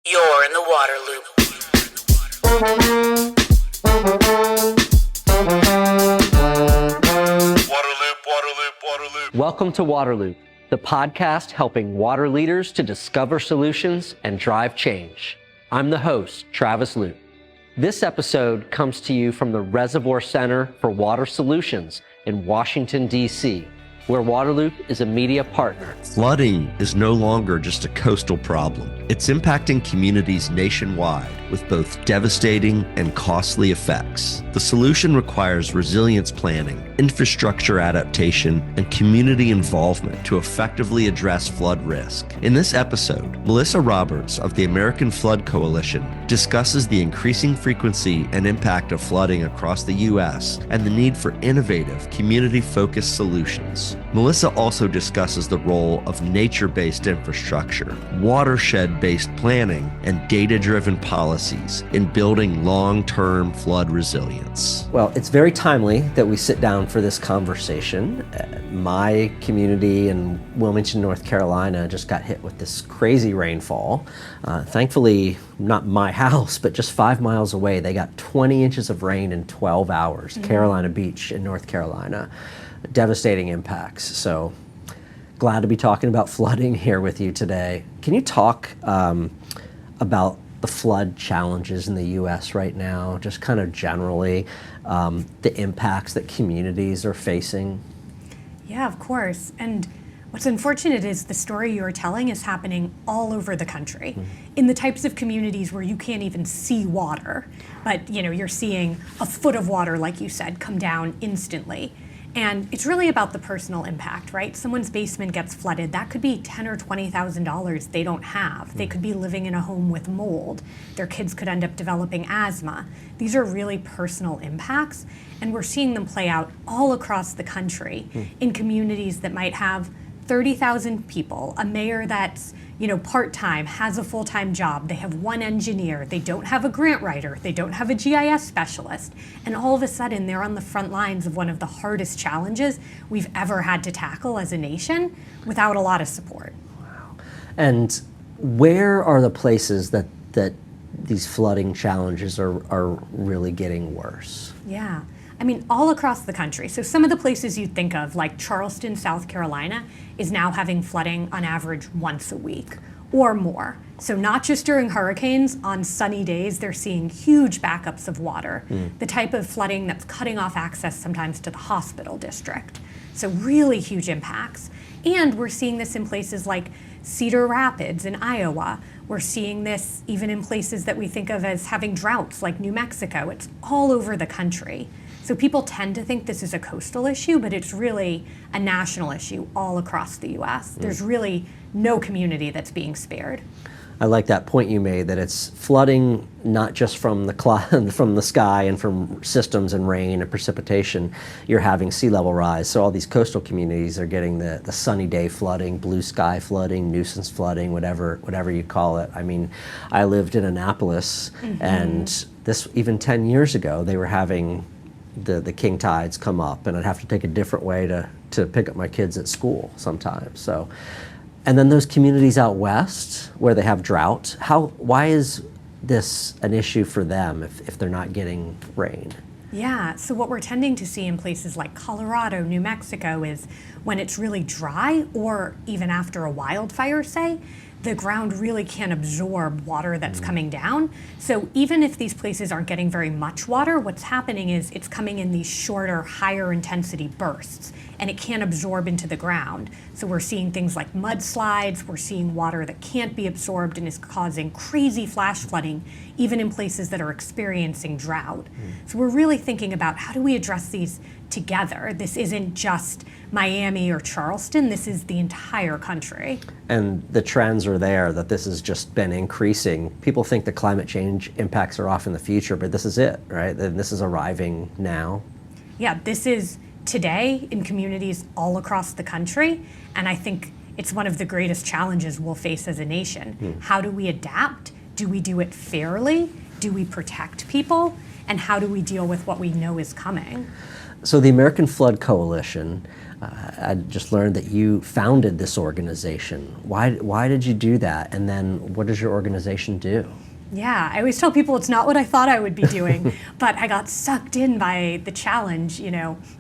You're in the water loop. Welcome to Waterloop, the podcast helping water leaders to discover solutions and drive change. I'm the host, Travis Loop. This episode comes to you from the Reservoir Center for Water Solutions in Washington, D.C., where Waterloop is a media partner. Flooding is no longer just a coastal problem. It's impacting communities nationwide with both devastating and costly effects. The solution requires resilience planning, infrastructure adaptation, and community involvement to effectively address flood risk. In this episode, Melissa Roberts of the American Flood Coalition discusses the increasing frequency and impact of flooding across the U.S. and the need for innovative, community-focused solutions. Melissa also discusses the role of nature-based infrastructure, watershed-based planning, and data-driven policies in building long-term flood resilience. Well, it's very timely that we sit down for this conversation. My community in Wilmington, North Carolina just got hit with this crazy rainfall. Thankfully, not my house, but just 5 miles away, they got 20 inches of rain in 12 hours, Carolina Beach in North Carolina. Devastating impacts. So glad to be talking about flooding here with you today. Can you talk about the flood challenges in the U.S. right now, just kind of generally, the impacts that communities are facing? Yeah, of course. And what's unfortunate is the story you're telling is happening all over the country in the types of communities where you can't even see water, but you're seeing a foot of water, like you said, come down instantly. And it's really about the personal impact, right? Someone's basement gets flooded. That could be $10,000 or $20,000 they don't have. They could be living in a home with mold. Their kids could end up developing asthma. These are really personal impacts, and we're seeing them play out all across the country in communities that might have 30,000 people, a mayor that's part-time, has a full-time job, they have one engineer, they don't have a grant writer, they don't have a GIS specialist, and all of a sudden they're on the front lines of one of the hardest challenges we've ever had to tackle as a nation without a lot of support. Wow. And where are the places that these flooding challenges are really getting worse? Yeah. I mean, all across the country. So some of the places you'd think of, like Charleston, South Carolina, is now having flooding on average once a week or more. So not just during hurricanes, on sunny days, they're seeing huge backups of water, the type of flooding that's cutting off access sometimes to the hospital district. So really huge impacts. And we're seeing this in places like Cedar Rapids in Iowa. We're seeing this even in places that we think of as having droughts like New Mexico. It's all over the country. So people tend to think this is a coastal issue, but it's really a national issue all across the U.S. There's really no community that's being spared. I like that point you made, that it's flooding not just from the sky and from systems and rain and precipitation. You're having sea level rise. So all these coastal communities are getting the sunny day flooding, blue sky flooding, nuisance flooding, whatever you call it. I mean, I lived in Annapolis, and this even 10 years ago, they were having the king tides come up, and I'd have to take a different way to pick up my kids at school sometimes. So, and then those communities out west where they have drought, why is this an issue for them if they're not getting rain? Yeah, so what we're tending to see in places like Colorado, New Mexico, is when it's really dry, or even after a wildfire, say, the ground really can't absorb water that's coming down. So even if these places aren't getting very much water, what's happening is it's coming in these shorter, higher intensity bursts, and it can't absorb into the ground. So we're seeing things like mudslides, we're seeing water that can't be absorbed and is causing crazy flash flooding, even in places that are experiencing drought. So we're really thinking about, how do we address these together? This isn't just Miami or Charleston, this is the entire country. And the trends are there, that this has just been increasing. People think the climate change impacts are off in the future, but this is it, right? And this is arriving now. Yeah, this is today in communities all across the country, and I think it's one of the greatest challenges we'll face as a nation. How do we adapt? Do we do it fairly? Do we protect people? And how do we deal with what we know is coming? So the American Flood Coalition, I just learned that you founded this organization. Why did you do that? And then what does your organization do? Yeah, I always tell people it's not what I thought I would be doing, but I got sucked in by the challenge.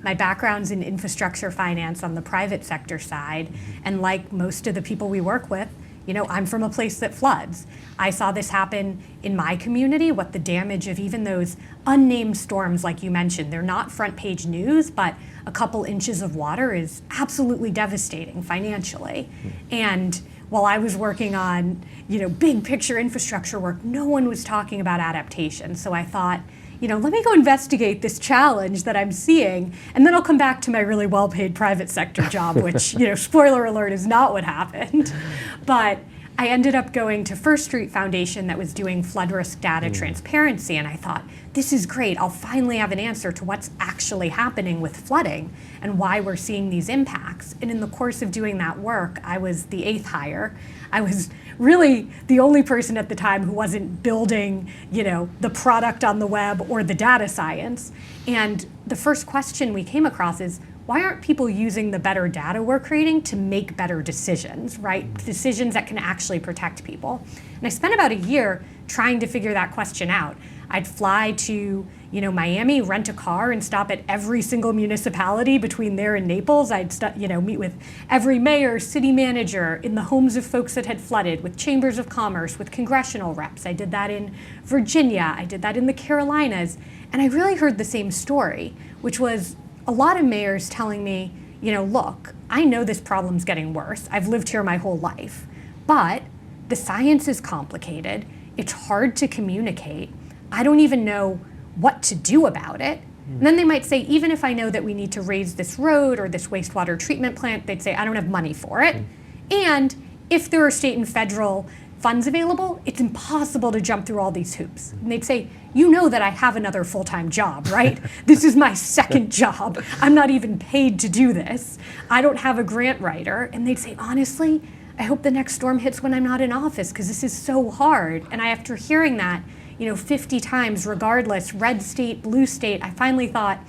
My background's in infrastructure finance on the private sector side, and like most of the people we work with, I'm from a place that floods. I saw this happen in my community, what the damage of even those unnamed storms, like you mentioned, they're not front page news, but a couple inches of water is absolutely devastating financially. And while I was working on, big picture infrastructure work, no one was talking about adaptation. So I thought, let me go investigate this challenge that I'm seeing, and then I'll come back to my really well-paid private sector job, which, spoiler alert, is not what happened. But I ended up going to First Street Foundation that was doing flood risk data transparency, and I thought, this is great. I'll finally have an answer to what's actually happening with flooding and why we're seeing these impacts. And in the course of doing that work, I was the 8th hire. I was really the only person at the time who wasn't building, the product on the web or the data science. And the first question we came across is, why aren't people using the better data we're creating to make better decisions, right? Decisions that can actually protect people. And I spent about a year trying to figure that question out. I'd fly to, Miami, rent a car, and stop at every single municipality between there and Naples. I'd meet with every mayor, city manager, in the homes of folks that had flooded, with chambers of commerce, with congressional reps. I did that in Virginia. I did that in the Carolinas. And I really heard the same story, which was a lot of mayors telling me, look, I know this problem's getting worse. I've lived here my whole life, but the science is complicated. It's hard to communicate. I don't even know what to do about it. And then they might say, even if I know that we need to raise this road or this wastewater treatment plant, they'd say, I don't have money for it. And if there are state and federal funds available, it's impossible to jump through all these hoops. And they'd say, that I have another full-time job, right? This is my second job. I'm not even paid to do this. I don't have a grant writer. And they'd say, honestly, I hope the next storm hits when I'm not in office, because this is so hard. And after hearing that, 50 times, regardless, red state, blue state, I finally thought,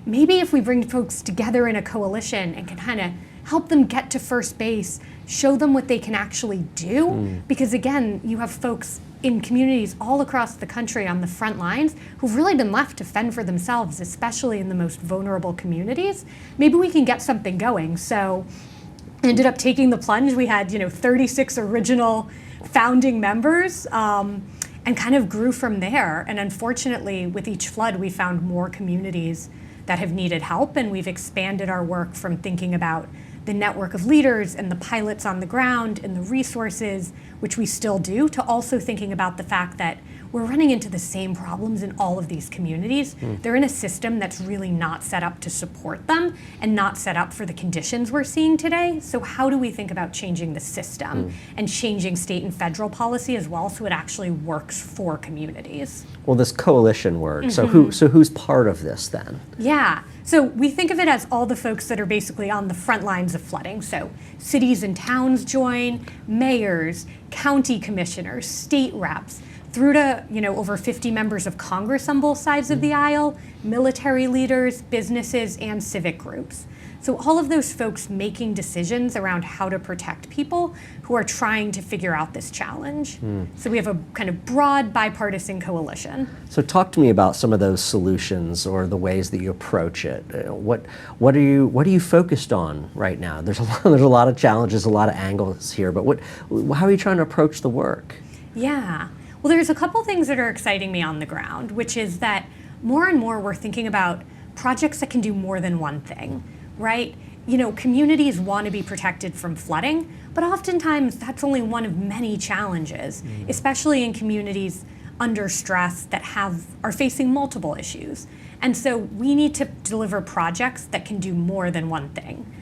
maybe if we bring folks together in a coalition and can kind of help them get to first base, show them what they can actually do. Because again, you have folks in communities all across the country on the front lines who've really been left to fend for themselves, especially in the most vulnerable communities. Maybe we can get something going. So I ended up taking the plunge. We had 36 original founding members, and kind of grew from there. And unfortunately, with each flood, we found more communities that have needed help, and we've expanded our work from thinking about the network of leaders and the pilots on the ground and the resources, which we still do, to also thinking about the fact that we're running into the same problems in all of these communities. They're in a system that's really not set up to support them and not set up for the conditions we're seeing today. So how do we think about changing the system and changing state and federal policy as well so it actually works for communities? Well, this coalition work, so who's part of this then? Yeah. So we think of it as all the folks that are basically on the front lines of flooding. So cities and towns join, mayors, county commissioners, state reps, through to over 50 members of Congress on both sides of the aisle, military leaders, businesses, and civic groups. So all of those folks making decisions around how to protect people who are trying to figure out this challenge. So we have a kind of broad bipartisan coalition. So talk to me about some of those solutions or the ways that you approach it. What are you focused on right now? There's a lot of challenges, a lot of angles here, but how are you trying to approach the work? Yeah. Well, there's a couple things that are exciting me on the ground, which is that more and more we're thinking about projects that can do more than one thing, right? Communities want to be protected from flooding, but oftentimes that's only one of many challenges, especially in communities under stress that are facing multiple issues. And so we need to deliver projects that can do more than one thing.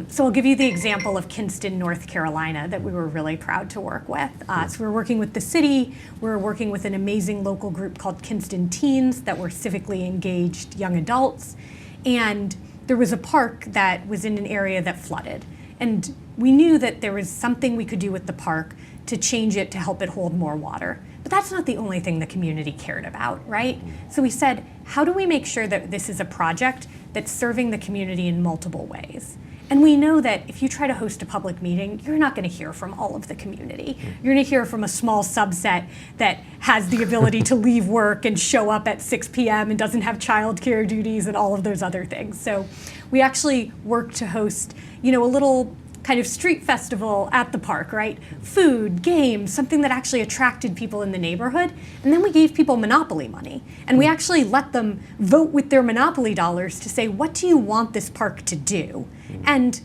So I'll give you the example of Kinston, North Carolina, that we were really proud to work with. So we're working with the city, we're working with an amazing local group called Kinston Teens that were civically engaged young adults. And there was a park that was in an area that flooded. And we knew that there was something we could do with the park to change it to help it hold more water. But that's not the only thing the community cared about, right? So we said, how do we make sure that this is a project that's serving the community in multiple ways. And we know that if you try to host a public meeting, you're not going to hear from all of the community. You're going to hear from a small subset that has the ability to leave work and show up at 6 p.m. and doesn't have childcare duties and all of those other things. So we actually work to host, a little kind of street festival at the park, right? Food, games, something that actually attracted people in the neighborhood. And then we gave people Monopoly money. And we actually let them vote with their Monopoly dollars to say, what do you want this park to do? And,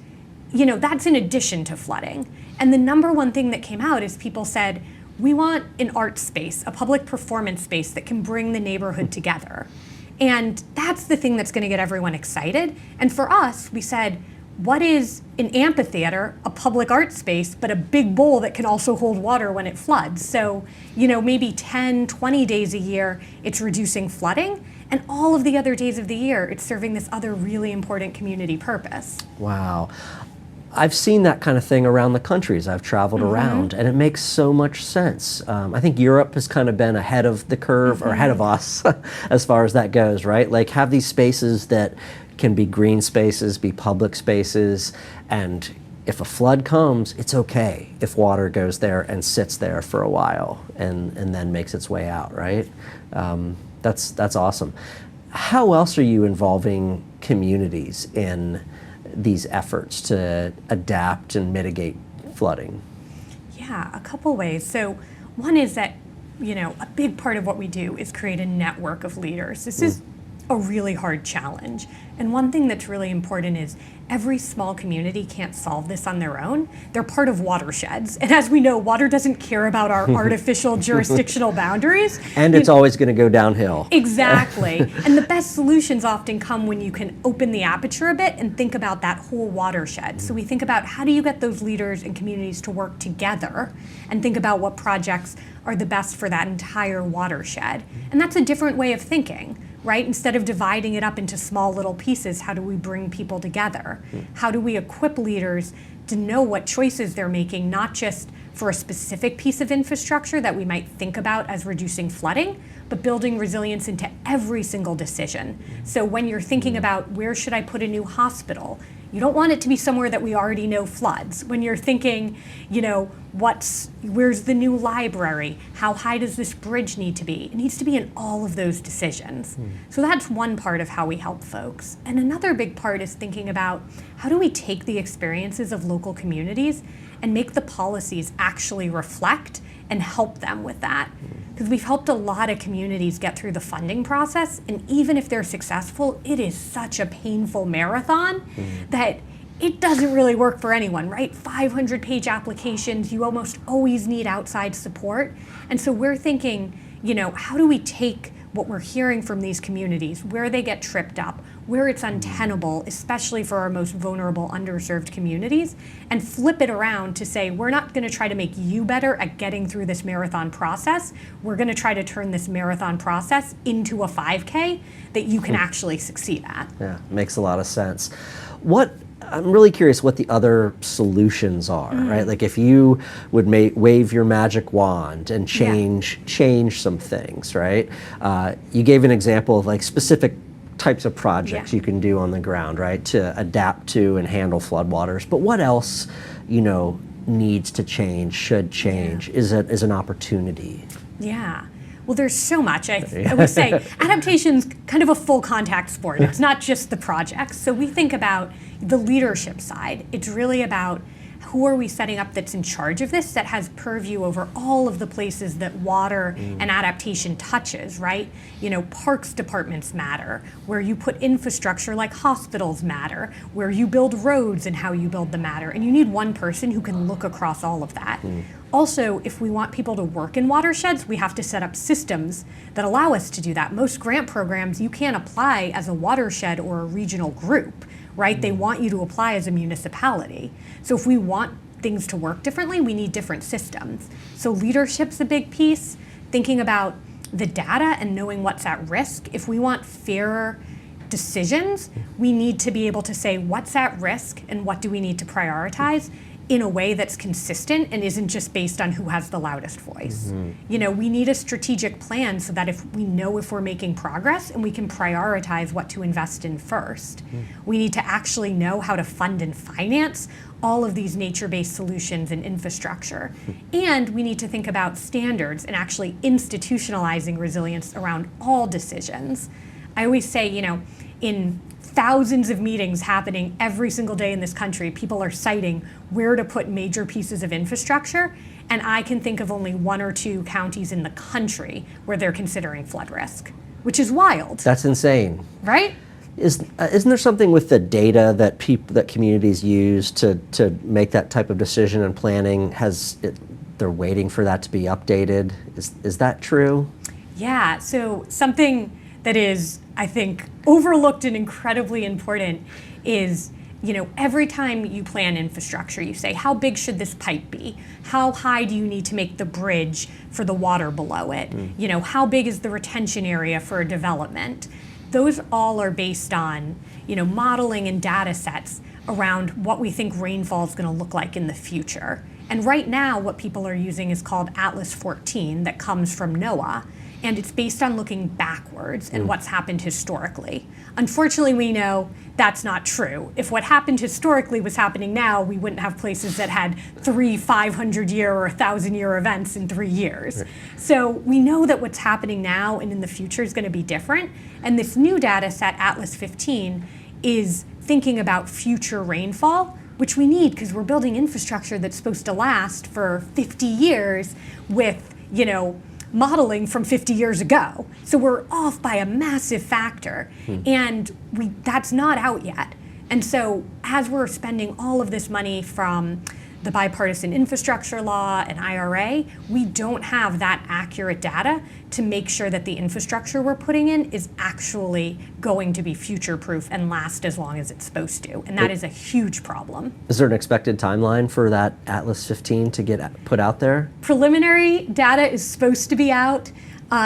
that's in addition to flooding. And the number one thing that came out is people said, we want an art space, a public performance space that can bring the neighborhood together. And that's the thing that's going to get everyone excited. And for us, we said, what is an amphitheater, a public art space, but a big bowl that can also hold water when it floods? So, maybe 10, 20 days a year, it's reducing flooding. And all of the other days of the year, it's serving this other really important community purpose. Wow. I've seen that kind of thing around the country as I've traveled around, and it makes so much sense. I think Europe has kind of been ahead of the curve, or ahead of us, as far as that goes, right? Like, have these spaces that can be green spaces, be public spaces, and if a flood comes, it's okay if water goes there and sits there for a while and then makes its way out, right? That's awesome. How else are you involving communities in these efforts to adapt and mitigate flooding? Yeah, a couple ways. So one is that, a big part of what we do is create a network of leaders. This is a really hard challenge. And one thing that's really important is every small community can't solve this on their own. They're part of watersheds. And as we know, water doesn't care about our artificial jurisdictional boundaries. And it's always going to go downhill. Exactly. And the best solutions often come when you can open the aperture a bit and think about that whole watershed. So we think about, how do you get those leaders and communities to work together and think about what projects are the best for that entire watershed. And that's a different way of thinking, right? Instead of dividing it up into small little pieces, how do we bring people together? How do we equip leaders to know what choices they're making, not just for a specific piece of infrastructure that we might think about as reducing flooding, but building resilience into every single decision. So when you're thinking about, where should I put a new hospital? You don't want it to be somewhere that we already know floods. When you're thinking, where's the new library? How high does this bridge need to be? It needs to be in all of those decisions. So that's one part of how we help folks. And another big part is thinking about, how do we take the experiences of local communities and make the policies actually reflect and help them with that? Because we've helped a lot of communities get through the funding process, and even if they're successful, it is such a painful marathon that it doesn't really work for anyone, right? 500-page applications, you almost always need outside support. And so we're thinking, how do we take what we're hearing from these communities, where they get tripped up, where it's untenable, especially for our most vulnerable, underserved communities, and flip it around to say, we're not going to try to make you better at getting through this marathon process. We're going to try to turn this marathon process into a 5K that you can actually succeed at. Yeah, makes a lot of sense. I'm really curious what the other solutions are, right? Like, if you would wave your magic wand and change some things, right? You gave an example of like specific types of projects you can do on the ground, right, to adapt to and handle floodwaters. But what else, needs to change, should change, is an opportunity? Yeah. Well, there's so much. I would say adaptation's kind of a full contact sport. It's not just the projects. So we think about the leadership side. It's really about, who are we setting up that's in charge of this, that has purview over all of the places that water and adaptation touches, right? Parks departments matter. Where you put infrastructure like hospitals matter. Where you build roads and how you build them matter. And you need one person who can look across all of that. Also, if we want people to work in watersheds, we have to set up systems that allow us to do that. Most grant programs, you can't apply as a watershed or a regional group, right? They want you to apply as a municipality. So if we want things to work differently, we need different systems. So leadership's a big piece, thinking about the data and knowing what's at risk. If we want fairer decisions, we need to be able to say what's at risk and what do we need to prioritize in a way that's consistent and isn't just based on who has the loudest voice. You know, we need a strategic plan so that if we know if we're making progress and we can prioritize what to invest in first. We need to actually know how to fund and finance all of these nature-based solutions and infrastructure. And we need to think about standards and actually institutionalizing resilience around all decisions. I always say, you know, in thousands of meetings happening every single day in this country, people are citing where to put major pieces of infrastructure, and I can think of only 1 or 2 counties in the country where they're considering flood risk, which is wild. That's insane. Right? Isn't there something with the data that that communities use to make that type of decision and planning? They're waiting for that to be updated. Is that true? Yeah, so something that is, I think, overlooked and incredibly important is, you know, every time you plan infrastructure, you say, how big should this pipe be? How high do you need to make the bridge for the water below it? You know, how big is the retention area for a development? Those all are based on, you know, modeling and data sets around what we think rainfall is going to look like in the future. And right now, what people are using is called Atlas 14 that comes from NOAA. And it's based on looking backwards and what's happened historically. Unfortunately, we know that's not true. If what happened historically was happening now, we wouldn't have places that had 3 500-year or 1,000-year events in 3 years. Right. So we know that what's happening now and in the future is going to be different. And this new data set, Atlas 15, is thinking about future rainfall, which we need because we're building infrastructure that's supposed to last for 50 years with, you know, modeling from 50 years ago. So we're off by a massive factor, and that's not out yet. And so as we're spending all of this money from the bipartisan infrastructure law and IRA, we don't have that accurate data to make sure that the infrastructure we're putting in is actually going to be future-proof and last as long as it's supposed to. And that is a huge problem. Is there an expected timeline for that Atlas 15 to get put out there? Preliminary data is supposed to be out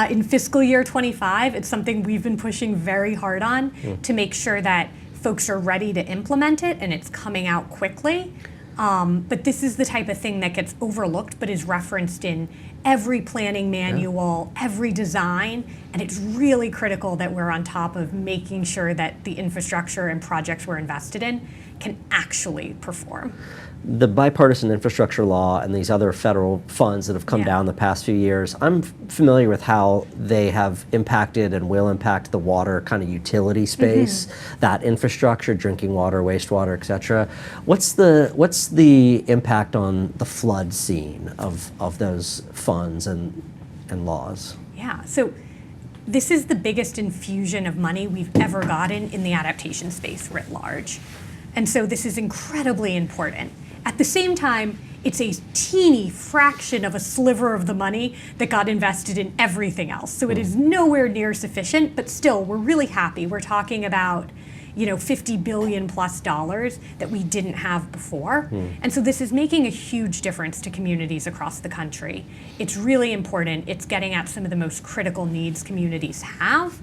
in fiscal year 25. It's something we've been pushing very hard on to make sure that folks are ready to implement it and it's coming out quickly. But this is the type of thing that gets overlooked but is referenced in every planning manual, every design, and it's really critical that we're on top of making sure that the infrastructure and projects we're invested in can actually perform. The bipartisan infrastructure law and these other federal funds that have come down the past few years, I'm familiar with how they have impacted and will impact the water kind of utility space, that infrastructure, drinking water, wastewater, et cetera. What's the impact on the flood scene of those funds and laws? Yeah, so this is the biggest infusion of money we've ever gotten in the adaptation space writ large. And so this is incredibly important. At the same time, it's a teeny fraction of a sliver of the money that got invested in everything else. So it is nowhere near sufficient, but still, we're really happy. We're talking about, you know, $50 billion plus that we didn't have before. And so this is making a huge difference to communities across the country. It's really important. It's getting at some of the most critical needs communities have.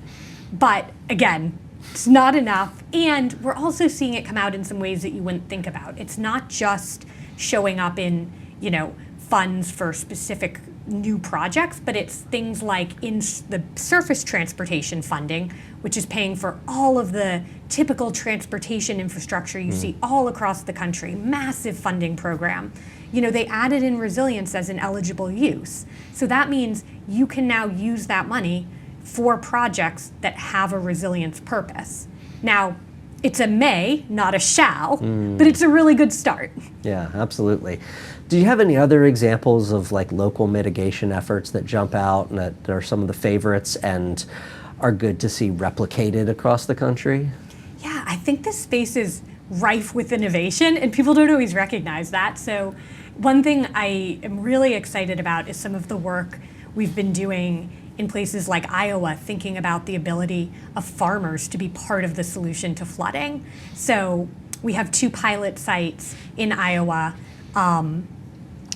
But again, it's not enough, and we're also seeing it come out in some ways that you wouldn't think about. It's not just showing up in, you know, funds for specific new projects, but it's things like in the surface transportation funding, which is paying for all of the typical transportation infrastructure you see all across the country, massive funding program. You know, they added in resilience as an eligible use. So that means you can now use that money for projects that have a resilience purpose. Now, it's a may, not a shall, but it's a really good start. Yeah, absolutely. Do you have any other examples of like local mitigation efforts that jump out and that are some of the favorites and are good to see replicated across the country? Yeah, I think this space is rife with innovation and people don't always recognize that. So one thing I am really excited about is some of the work we've been doing in places like Iowa, thinking about the ability of farmers to be part of the solution to flooding. So we have 2 pilot sites in Iowa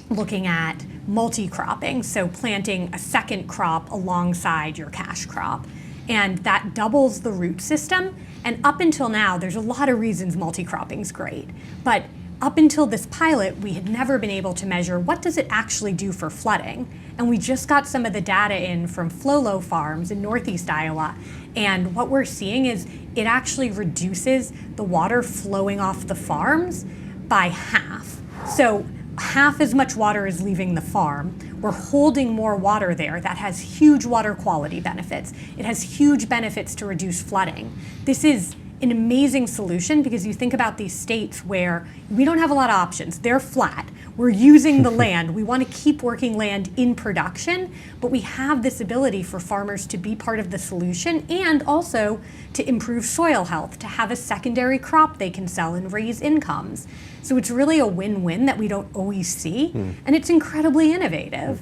looking at multi-cropping, so planting a second crop alongside your cash crop. And that doubles the root system. And up until now, there's a lot of reasons multi-cropping is great. But up until this pilot, we had never been able to measure what does it actually do for flooding. And we just got some of the data in from Flolo farms in Northeast Iowa. And what we're seeing is it actually reduces the water flowing off the farms by half. So half as much water is leaving the farm. We're holding more water there. That has huge water quality benefits. It has huge benefits to reduce flooding. This is an amazing solution because you think about these states where we don't have a lot of options. They're flat. We're using the land. We want to keep working land in production, but we have this ability for farmers to be part of the solution and also to improve soil health, to have a secondary crop they can sell and raise incomes. So it's really a win-win that we don't always see, and it's incredibly innovative.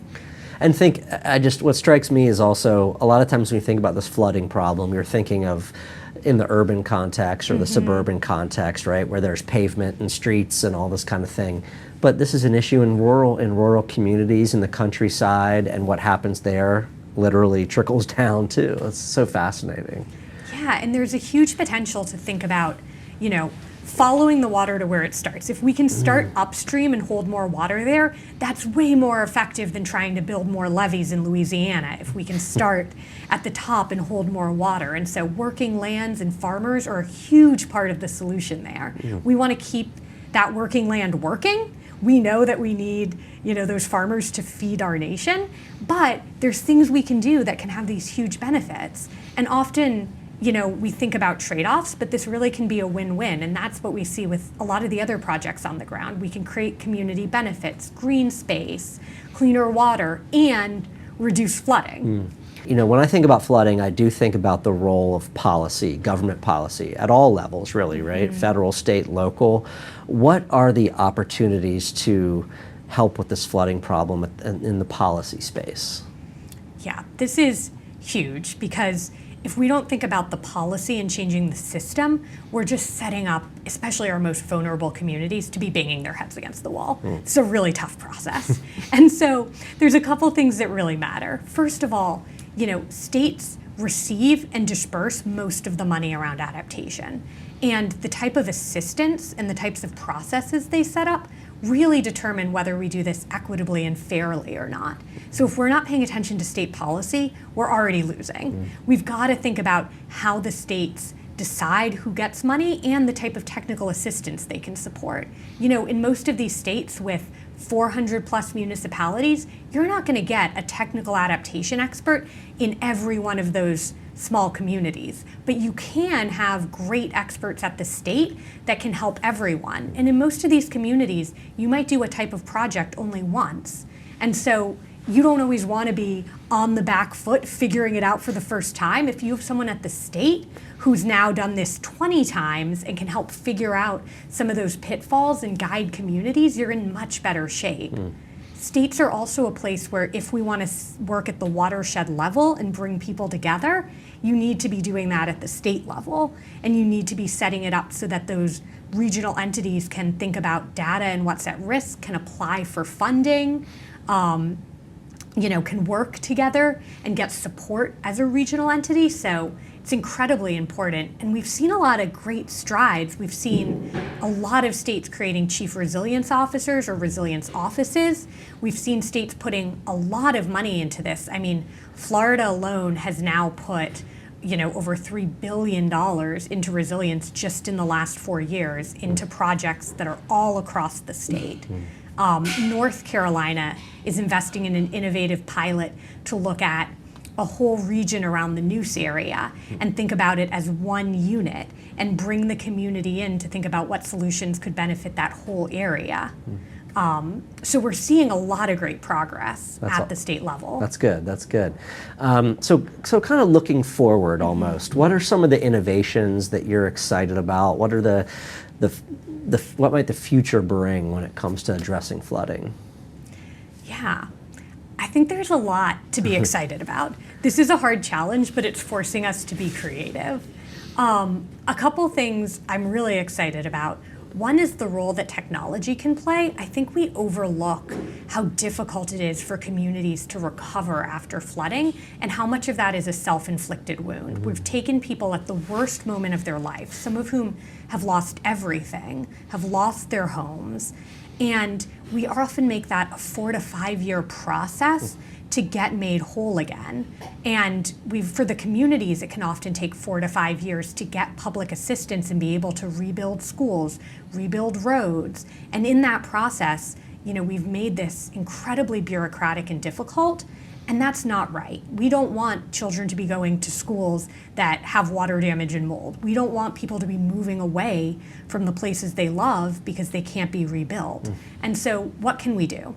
And what strikes me is also, a lot of times when you think about this flooding problem, you're thinking of in the urban context or the suburban context, right, where there's pavement and streets and all this kind of thing. But this is an issue in rural communities, in the countryside, and what happens there literally trickles down too. It's so fascinating. Yeah, and there's a huge potential to think about, following the water to where it starts. If we can start upstream and hold more water there, that's way more effective than trying to build more levees in Louisiana. If we can start at the top and hold more water. And so working lands and farmers are a huge part of the solution there. We want to keep that working land working. We know that we need, those farmers to feed our nation, but there's things we can do that can have these huge benefits. And often, we think about trade-offs, but this really can be a win-win, and that's what we see with a lot of the other projects on the ground. We can create community benefits, green space, cleaner water, and reduce flooding. When I think about flooding, I do think about the role of policy, government policy, at all levels, really, right? Federal, state, local. What are the opportunities to help with this flooding problem in the policy space? Yeah, this is huge because if we don't think about the policy and changing the system, we're just setting up, especially our most vulnerable communities, to be banging their heads against the wall. It's a really tough process. And so there's a couple things that really matter. First of all, states receive and disperse most of the money around adaptation. And the type of assistance and the types of processes they set up really determine whether we do this equitably and fairly or not. So if we're not paying attention to state policy, we're already losing. We've got to think about how the states decide who gets money and the type of technical assistance they can support. In most of these states with 400 plus municipalities, you're not going to get a technical adaptation expert in every one of those small communities, but you can have great experts at the state that can help everyone. And in most of these communities, you might do a type of project only once. And so you don't always want to be on the back foot figuring it out for the first time. If you have someone at the state who's now done this 20 times and can help figure out some of those pitfalls and guide communities, you're in much better shape. States are also a place where if we want to work at the watershed level and bring people together, you need to be doing that at the state level, and you need to be setting it up so that those regional entities can think about data and what's at risk, can apply for funding, can work together and get support as a regional entity. So it's incredibly important. And we've seen a lot of great strides. We've seen a lot of states creating chief resilience officers or resilience offices. We've seen states putting a lot of money into this. I mean, Florida alone has now put over $3 billion into resilience just in the last 4 years into projects that are all across the state. North Carolina is investing in an innovative pilot to look at a whole region around the Noose area and think about it as one unit and bring the community in to think about what solutions could benefit that whole area. So we're seeing a lot of great progress at the state level. That's good. That's good. So kind of looking forward almost, what are some of the innovations that you're excited about? What are what might the future bring when it comes to addressing flooding? Yeah, I think there's a lot to be excited about. This is a hard challenge, but it's forcing us to be creative. A couple things I'm really excited about. One is the role that technology can play. I think we overlook how difficult it is for communities to recover after flooding and how much of that is a self-inflicted wound. We've taken people at the worst moment of their life, some of whom have lost everything, have lost their homes, and we often make that a 4 to 5 year process to get made whole again. And for the communities, it can often take 4 to 5 years to get public assistance and be able to rebuild schools, rebuild roads. And in that process, we've made this incredibly bureaucratic and difficult, and that's not right. We don't want children to be going to schools that have water damage and mold. We don't want people to be moving away from the places they love because they can't be rebuilt. And so what can we do?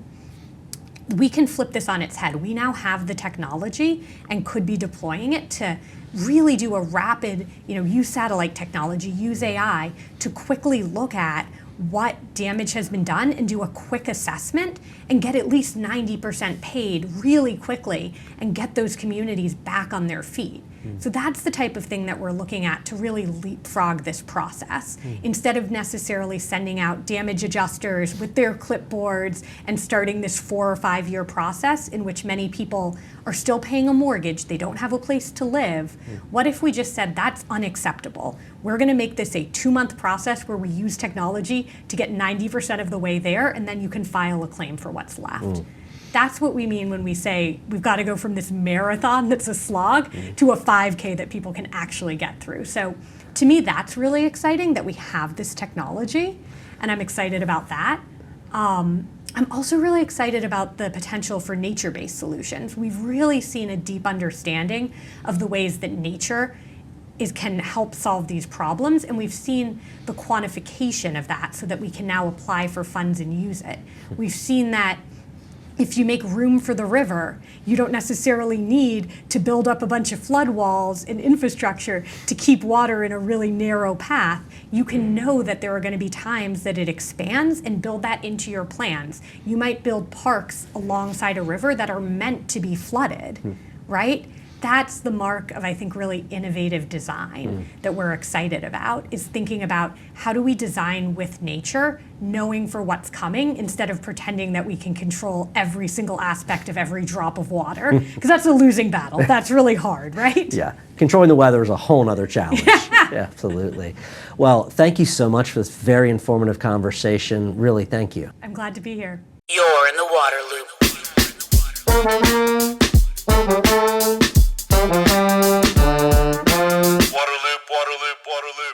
We can flip this on its head. We now have the technology and could be deploying it to really do a rapid, use satellite technology, use AI to quickly look at what damage has been done and do a quick assessment and get at least 90% paid really quickly and get those communities back on their feet. So that's the type of thing that we're looking at to really leapfrog this process. Instead of necessarily sending out damage adjusters with their clipboards and starting this 4 or 5 year process in which many people are still paying a mortgage, they don't have a place to live. What if we just said that's unacceptable? We're gonna make this a 2-month process where we use technology to get 90% of the way there, and then you can file a claim for what's left. That's what we mean when we say we've got to go from this marathon that's a slog to a 5K that people can actually get through. So to me, that's really exciting that we have this technology, and I'm excited about that. I'm also really excited about the potential for nature-based solutions. We've really seen a deep understanding of the ways that nature can help solve these problems, and we've seen the quantification of that so that we can now apply for funds and use it. We've seen that if you make room for the river, you don't necessarily need to build up a bunch of flood walls and infrastructure to keep water in a really narrow path. You can know that there are going to be times that it expands and build that into your plans. You might build parks alongside a river that are meant to be flooded, right? That's the mark of, I think, really innovative design that we're excited about, is thinking about how do we design with nature, knowing for what's coming, instead of pretending that we can control every single aspect of every drop of water, because that's a losing battle. That's really hard, right? Yeah, controlling the weather is a whole nother challenge. Yeah, absolutely. Well, thank you so much for this very informative conversation. Really, thank you. I'm glad to be here. You're in the water loop.